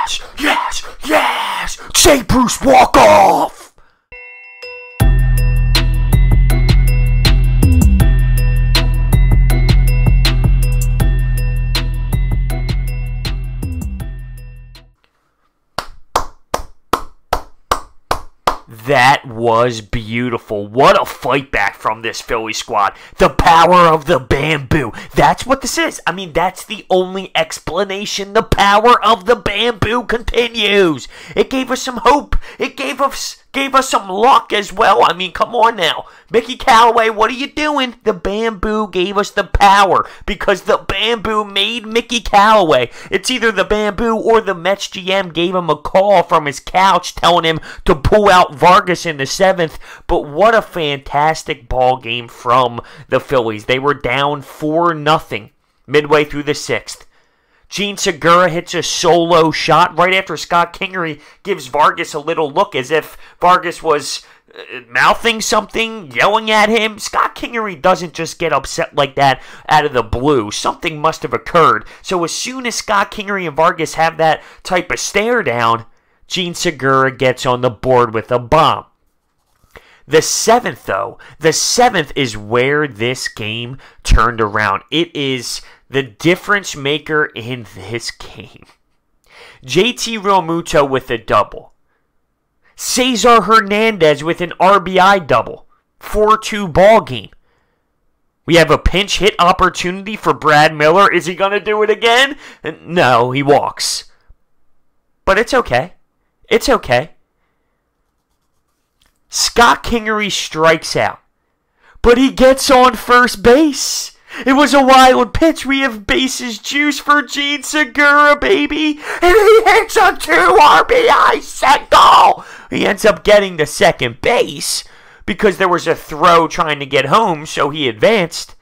Yes! Yes! Yes! Say Bruce, walk off! That was beautiful. What a fight back from this Philly squad. The power of the bamboo. That's what this is. I mean, that's the only explanation. The power of the bamboo continues. It gave us some hope. It gave us some luck as well. I mean, come on now. Mickey Callaway, what are you doing? The bamboo gave us the power because the bamboo made Mickey Callaway. It's either the bamboo or the Mets GM gave him a call from his couch telling him to pull out Vargas in the 7th. But what a fantastic ball game from the Phillies. They were down 4-0 midway through the 6th. Gene Segura hits a solo shot right after Scott Kingery gives Vargas a little look as if Vargas was mouthing something, yelling at him. Scott Kingery doesn't just get upset like that out of the blue. Something must have occurred. So as soon as Scott Kingery and Vargas have that type of stare down, Gene Segura gets on the board with a bomb. The 7th, though, the 7th is where this game turned around. It is the difference maker in this game. JT Realmuto with a double. Cesar Hernandez with an RBI double. 4-2 ball game. We have a pinch hit opportunity for Brad Miller. Is he going to do it again? No, he walks. But it's okay. It's okay. Scott Kingery strikes out. But he gets on first base. It was a wild pitch. We have bases juice for Gene Segura, baby. And he hits a 2 RBI single. He ends up getting to second base because there was a throw trying to get home, so he advanced.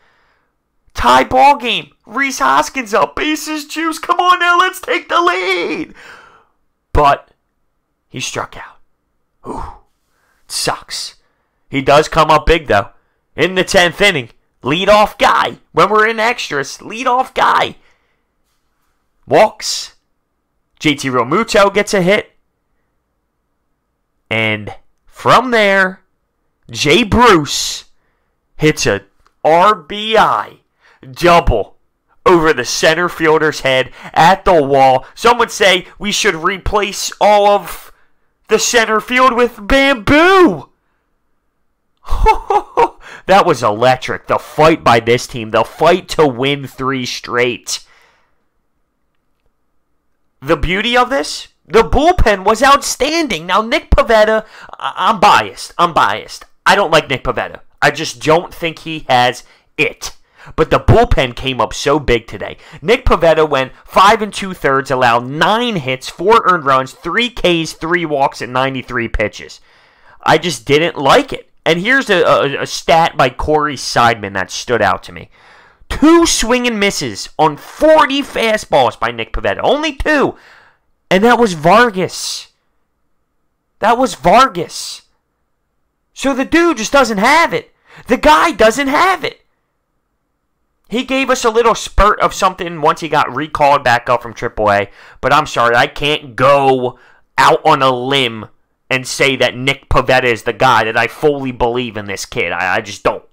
Tie ball game. Rhys Hoskins up. Bases juice. Come on now, let's take the lead. But he struck out. Ooh, sucks. He does come up big, though. In the 10th inning. Leadoff guy. When we're in extras, leadoff guy. Walks. JT Realmuto gets a hit. And from there, Jay Bruce hits a RBI double over the center fielder's head at the wall. Some would say we should replace all of the center field with bamboo. That was electric. The fight by this team. The fight to win 3 straight. The beauty of this? The bullpen was outstanding. Now, Nick Pivetta, I'm biased. I don't like Nick Pivetta. I just don't think he has it. But the bullpen came up so big today. Nick Pivetta went 5 2/3, allowed 9 hits, 4 earned runs, 3 Ks, 3 walks, and 93 pitches. I just didn't like it. And here's a stat by Corey Seidman that stood out to me. 2 swing and misses on 40 fastballs by Nick Pivetta. Only 2. And that was Vargas. That was Vargas. So the dude just doesn't have it. The guy doesn't have it. He gave us a little spurt of something once he got recalled back up from AAA. But I'm sorry, I can't go out on a limb and say that Nick Pivetta is the guy, that I fully believe in this kid. I just don't.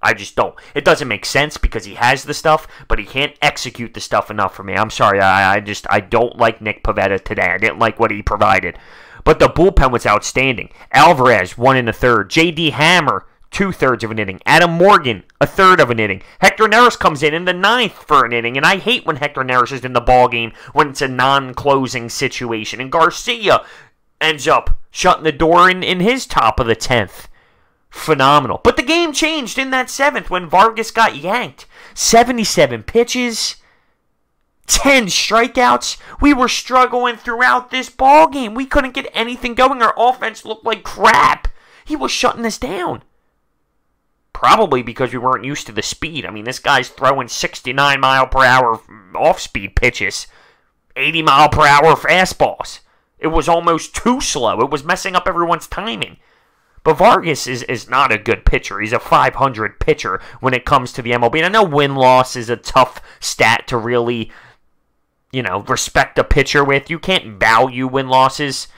It doesn't make sense because he has the stuff, but he can't execute the stuff enough for me. I'm sorry. I don't like Nick Pivetta today. I didn't like what he provided. But the bullpen was outstanding. Alvarez, 1 1/3. J.D. Hammer, 2/3 of an inning. Adam Morgan, 1/3 of an inning. Hector Neris comes in the 9th for an inning, and I hate when Hector Neris is in the ballgame when it's a non-closing situation. And Garcia ends up shutting the door in his top of the 10th. Phenomenal. But the game changed in that 7th when Vargas got yanked. 77 pitches, 10 strikeouts. We were struggling throughout this ball game. We couldn't get anything going. Our offense looked like crap. He was shutting us down. Probably because we weren't used to the speed. I mean, this guy's throwing 69-mile-per-hour off-speed pitches, 80-mile-per-hour fastballs. It was almost too slow. It was messing up everyone's timing. But Vargas is not a good pitcher. He's a 500 pitcher when it comes to the MLB. And I know win-loss is a tough stat to really respect a pitcher with. You can't value win-losses.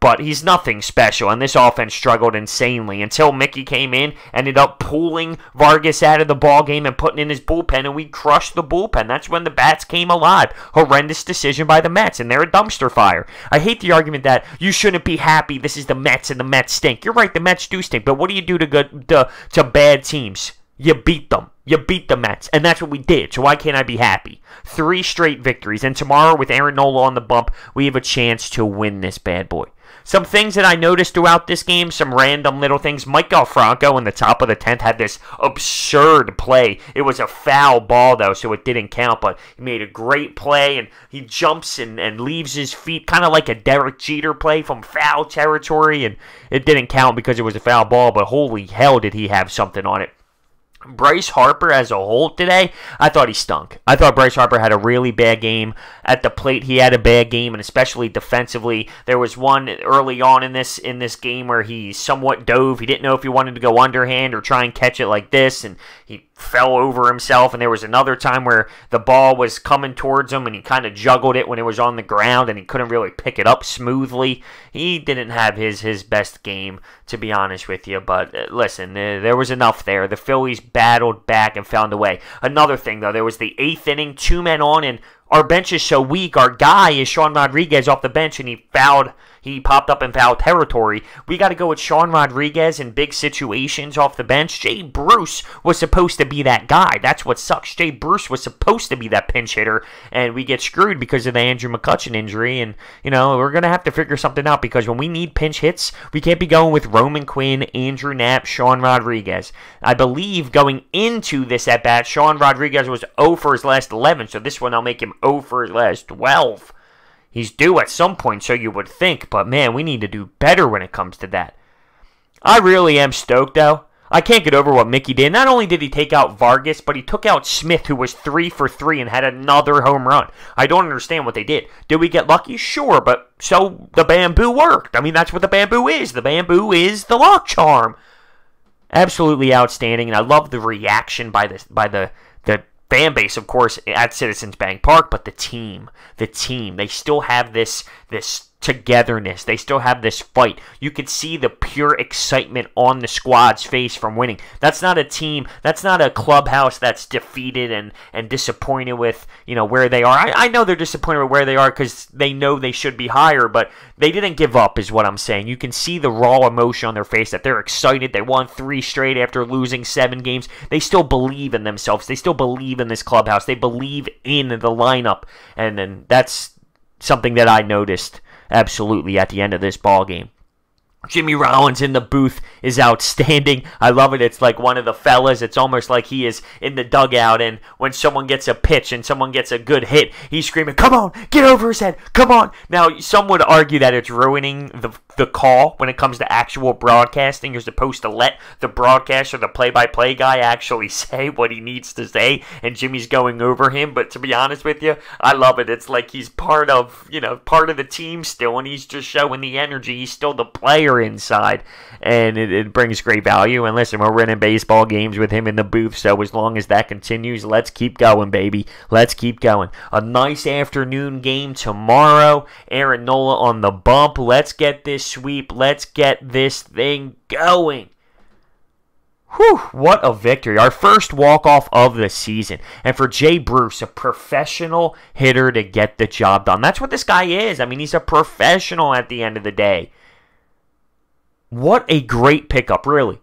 But he's nothing special, and this offense struggled insanely until Mickey came in, ended up pulling Vargas out of the ballgame and putting in his bullpen, and we crushed the bullpen. That's when the bats came alive. Horrendous decision by the Mets, and they're a dumpster fire. I hate the argument that you shouldn't be happy, this is the Mets, and the Mets stink. You're right, the Mets do stink, but what do you do to bad teams? You beat them. You beat the Mets, and that's what we did, so why can't I be happy? 3 straight victories, and tomorrow with Aaron Nola on the bump, we have a chance to win this bad boy. Some things that I noticed throughout this game, some random little things. Mike Franco in the top of the 10th had this absurd play. It was a foul ball, though, so it didn't count, but he made a great play, and he jumps and leaves his feet, kind of like a Derek Jeter play from foul territory, and it didn't count because it was a foul ball, but holy hell did he have something on it. Bryce Harper as a whole today, I thought he stunk. I thought Bryce Harper had a really bad game. At the plate, he had a bad game, and especially defensively. There was one early on in this game where he somewhat dove. He didn't know if he wanted to go underhand or try and catch it like this, and he fell over himself. And there was another time where the ball was coming towards him, and he kind of juggled it when it was on the ground, and he couldn't really pick it up smoothly. He didn't have his best game, to be honest with you. But listen, there was enough there. The Phillies battled back and found a way. Another thing, though, there was the 8th inning, 2 men on, and our bench is so weak. Our guy is Sean Rodriguez off the bench, and he popped up in foul territory. We got to go with Sean Rodriguez in big situations off the bench. Jay Bruce was supposed to be that guy. That's what sucks. Jay Bruce was supposed to be that pinch hitter, and we get screwed because of the Andrew McCutchen injury. And, we're going to have to figure something out because when we need pinch hits, we can't be going with Roman Quinn, Andrew Knapp, Sean Rodriguez. I believe going into this at-bat, Sean Rodriguez was 0 for his last 11, so this one I'll make him 0 for his last 12. He's due at some point, so you would think, but man, we need to do better when it comes to that. I really am stoked, though. I can't get over what Mickey did. Not only did he take out Vargas, but he took out Smith, who was 3 for 3 and had another home run. I don't understand what they did. Did we get lucky? Sure, but so the bamboo worked. I mean, that's what the bamboo is. The bamboo is the luck charm. Absolutely outstanding, and I love the reaction by the fan base, of course, at Citizens Bank Park, but the team, they still have this togetherness. They still have this fight. You could see the pure excitement on the squad's face from winning. That's not a team, that's not a clubhouse that's defeated and disappointed with, where they are. I know they're disappointed with where they are because they know they should be higher, but they didn't give up is what I'm saying. You can see the raw emotion on their face that they're excited. They won 3 straight after losing 7 games. They still believe in themselves. They still believe in this clubhouse. They believe in the lineup. And then that's something that I noticed absolutely at the end of this ball game. Jimmy Rollins in the booth is outstanding. I love it. It's like one of the fellas. It's almost like he is in the dugout, and when someone gets a pitch and someone gets a good hit, he's screaming, "Come on, get over his head, come on." Now, some would argue that it's ruining the call when it comes to actual broadcasting. You're supposed to let the broadcaster, the play-by-play guy, actually say what he needs to say, and Jimmy's going over him. But to be honest with you, I love it. It's like he's part of the team still, and he's just showing the energy. He's still the player inside, and it brings great value. And listen, we're winning baseball games with him in the booth, so as long as that continues, let's keep going, baby. Let's keep going. A nice afternoon game tomorrow. Aaron Nola on the bump. Let's get this sweep. Let's get this thing going. Whew, what a victory. Our first walk-off of the season. And for Jay Bruce, a professional hitter to get the job done. That's what this guy is. I mean, he's a professional at the end of the day. What a great pickup, really.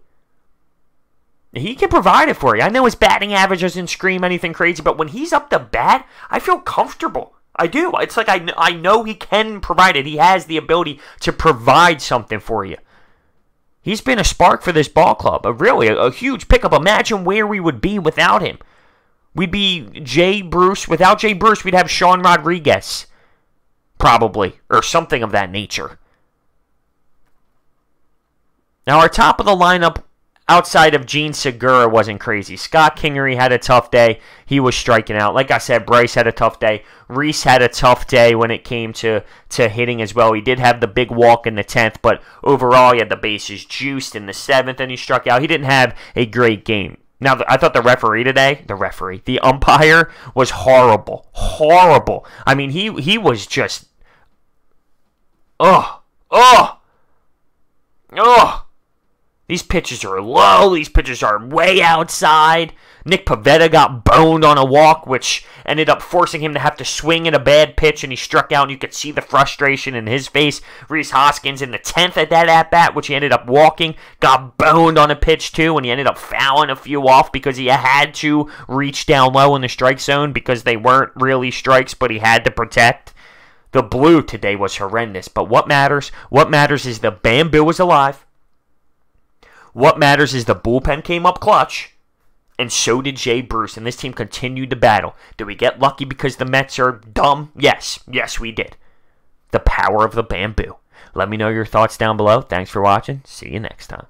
He can provide it for you. I know his batting average doesn't scream anything crazy, but when he's up to bat, I feel comfortable. I do. It's like I know he can provide it. He has the ability to provide something for you. He's been a spark for this ball club. A huge pickup. Imagine where we would be without him. We'd be Jay Bruce. Without Jay Bruce, we'd have Sean Rodriguez. Probably. Or something of that nature. Now, our top of the lineup outside of Gene Segura wasn't crazy. Scott Kingery had a tough day. He was striking out. Like I said, Bryce had a tough day. Reese had a tough day when it came to hitting as well. He did have the big walk in the 10th, but overall he had the bases juiced in the 7th, and he struck out. He didn't have a great game. Now, I thought the umpire was horrible. Horrible. I mean, he was just, ugh. These pitches are low. These pitches are way outside. Nick Pivetta got boned on a walk, which ended up forcing him to have to swing at a bad pitch, and he struck out, and you could see the frustration in his face. Rhys Hoskins in the 10th at that at-bat, which he ended up walking, got boned on a pitch, too, and he ended up fouling a few off because he had to reach down low in the strike zone because they weren't really strikes, but he had to protect. The blue today was horrendous, but what matters? What matters is the bamboo was alive. What matters is the bullpen came up clutch. And so did Jay Bruce, and this team continued to battle. Did we get lucky because the Mets are dumb? Yes. Yes, we did. The power of the bamboo. Let me know your thoughts down below. Thanks for watching. See you next time.